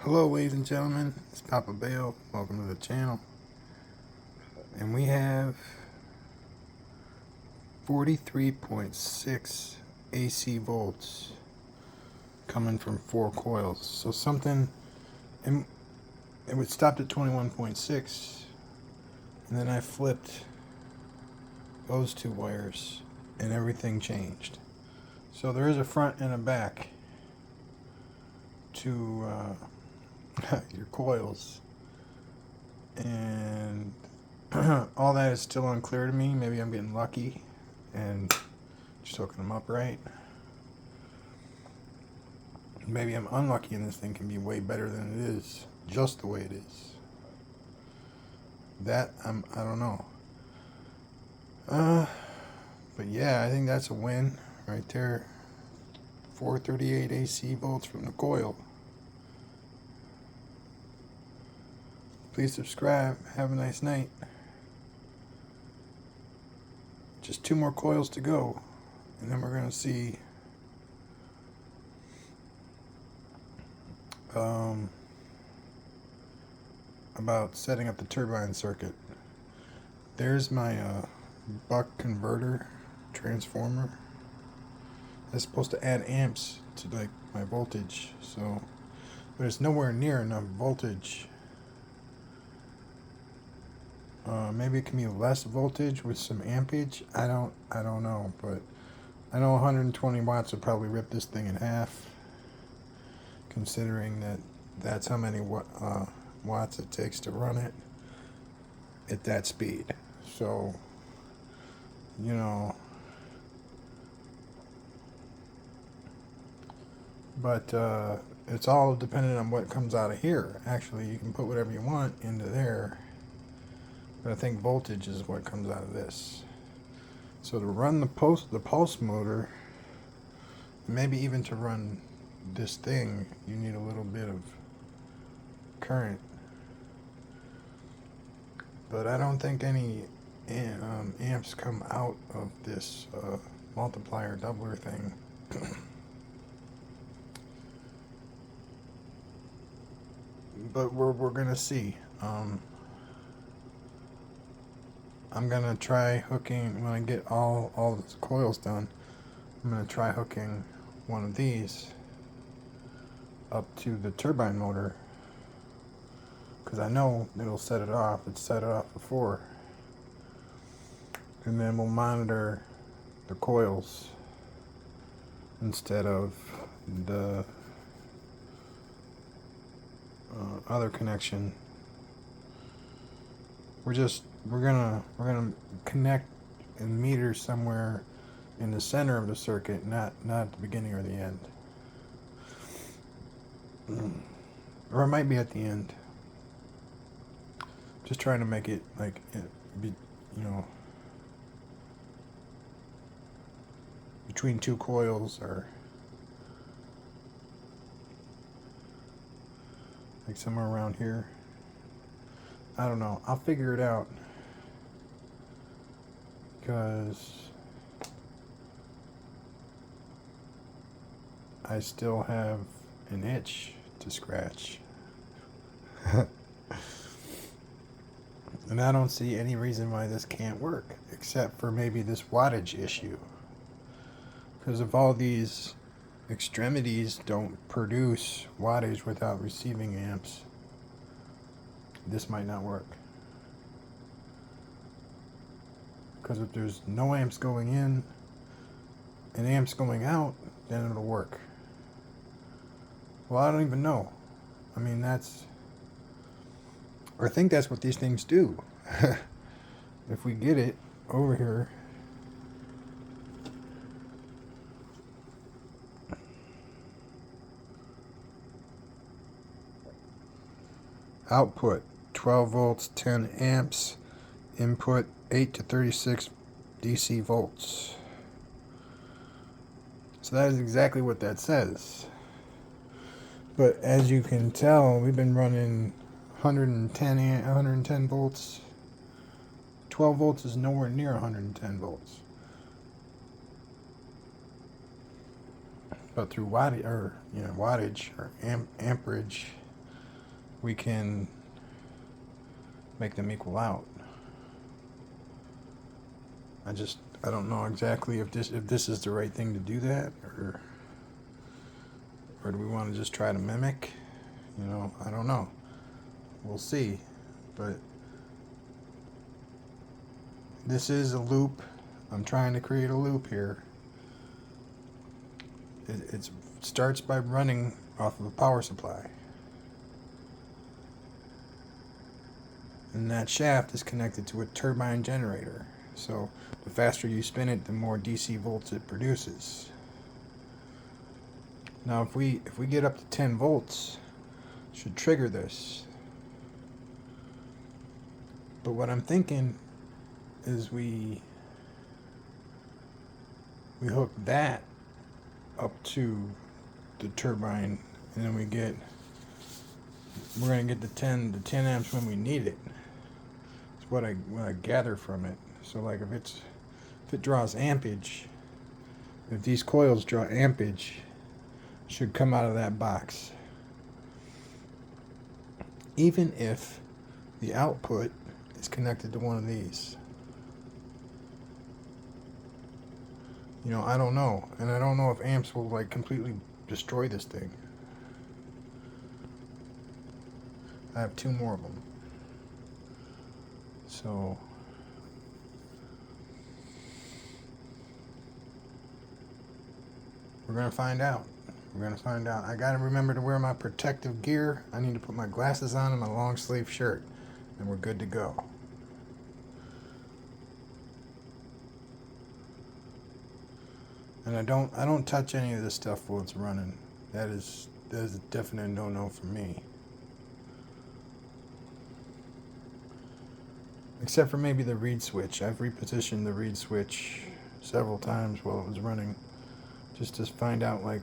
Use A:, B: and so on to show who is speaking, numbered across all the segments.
A: Hello ladies and gentlemen, it's Papa Bale. Welcome to the channel. And we have 43.6 AC volts coming from 4 coils. So something, and it would stop at 21.6, and then I flipped those 2 wires and everything changed. So there is a front and a back to your coils, and all that is still unclear to me. Maybe I'm getting lucky and just hooking them up right. Maybe I'm unlucky and this thing can be way better than it is, just the way it is. That I don't know. But yeah, I think that's a win right there. 438 AC volts from the coil. Please subscribe. Have a nice night. Just 2 more coils to go, and then we're going to see about setting up the turbine circuit. There's my buck converter transformer. That's supposed to add amps to like my voltage, so but it's nowhere near enough voltage. Maybe it can be less voltage with some ampage. I don't know, but I know 120 watts would probably rip this thing in half, considering that that's how many watts it takes to run it at that speed. So, you know, but it's all dependent on what comes out of here. Actually, you can put whatever you want into there, but I think voltage is what comes out of this. So to run the pulse motor, maybe even to run this thing, you need a little bit of current. But I don't think any amps come out of this multiplier doubler thing. But we're gonna see. I'm gonna try hooking, when I get all the coils done, I'm gonna try hooking one of these up to the turbine motor, because I know it'll set it off. It's set it off before. And then we'll monitor the coils instead of the other connection. We're gonna connect and meter somewhere in the center of the circuit, not at the beginning or the end. Or it might be at the end. Just trying to make it like be, between 2 coils, or like somewhere around here. I don't know. I'll figure it out, because I still have an itch to scratch. And I don't see any reason why this can't work, except for maybe this wattage issue. Because if all these extremities don't produce wattage without receiving amps, this might not work. Because if there's no amps going in and amps going out, then it'll work. Well, I don't even know. I mean, I think that's what these things do. If we get it over here, output 12 volts, 10 amps, input 8 to 36 DC volts. So that is exactly what that says. But as you can tell, we've been running 110 volts. 12 volts is nowhere near 110 volts. But through wattage or amperage, we can make them equal out. I don't know exactly if this is the right thing to do that, or do we want to just try to mimic? You know, I don't know. We'll see. But this is a loop. I'm trying to create a loop here. It starts by running off of a power supply. And that shaft is connected to a turbine generator. So the faster you spin it, the more DC volts it produces. Now if we get up to 10 volts, it should trigger this. But what I'm thinking is we hook that up to the turbine, and then we're gonna get the 10 amps when we need it. It's what I gather from it. So like if it draws ampage, if these coils draw ampage, it should come out of that box. Even if the output is connected to one of these. You know, I don't know. And I don't know if amps will like completely destroy this thing. I have 2 more of them. So we're going to find out. We're going to find out. I got to remember to wear my protective gear. I need to put my glasses on and my long sleeve shirt. And we're good to go. And I don't touch any of this stuff while it's running. That is a definite no-no for me. Except for maybe the reed switch. I've repositioned the reed switch several times while it was running, just to find out like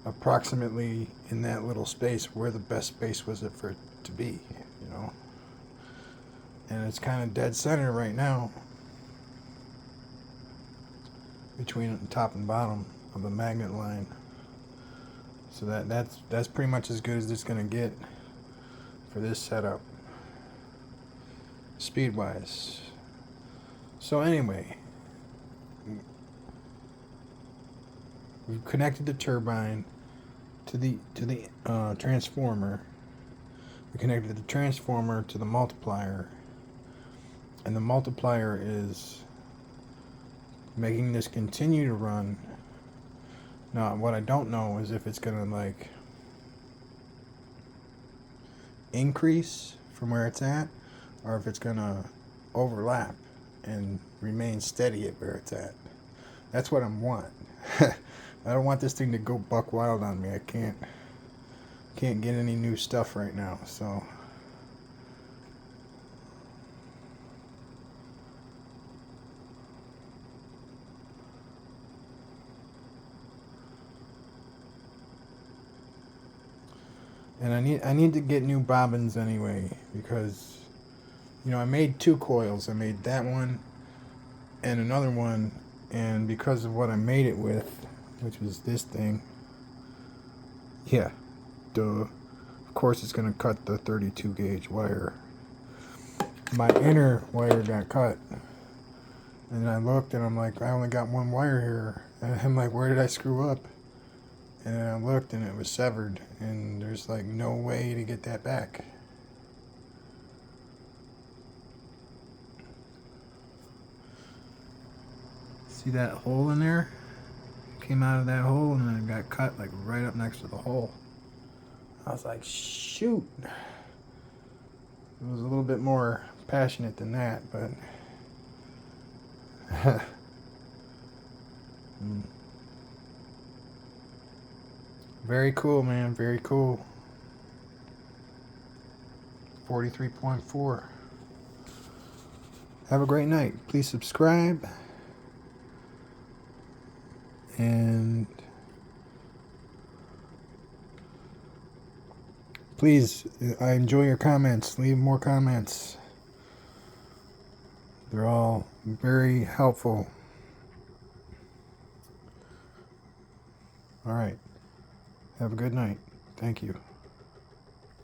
A: approximately in that little space where the best space was for it to be, you know. And it's kind of dead center right now, between the top and bottom of the magnet line. So that's pretty much as good as it's gonna get for this setup, speed wise. So anyway, we've connected the turbine to the transformer. We connected the transformer to the multiplier, and the multiplier is making this continue to run. Now what I don't know is if it's gonna like increase from where it's at, or if it's gonna overlap and remain steady at where it's at. That's what I want. I don't want this thing to go buck wild on me. I can't get any new stuff right now, so and I need to get new bobbins anyway, because you know I made 2 coils. I made that one and another one, and because of what I made it with, which was this thing, yeah, duh, of course it's gonna cut the 32 gauge wire. My inner wire got cut, and I looked and I'm like, I only got 1 wire here, and I'm like, where did I screw up? And then I looked and it was severed, and there's like no way to get that back. See that hole in there? Came out of that hole and then it got cut like right up next to the hole. I was like, shoot. It was a little bit more passionate than that, but very cool, man, very cool. 43.4. Have a great night. Please subscribe. And please, I enjoy your comments. Leave more comments. They're all very helpful. All right. Have a good night. Thank you.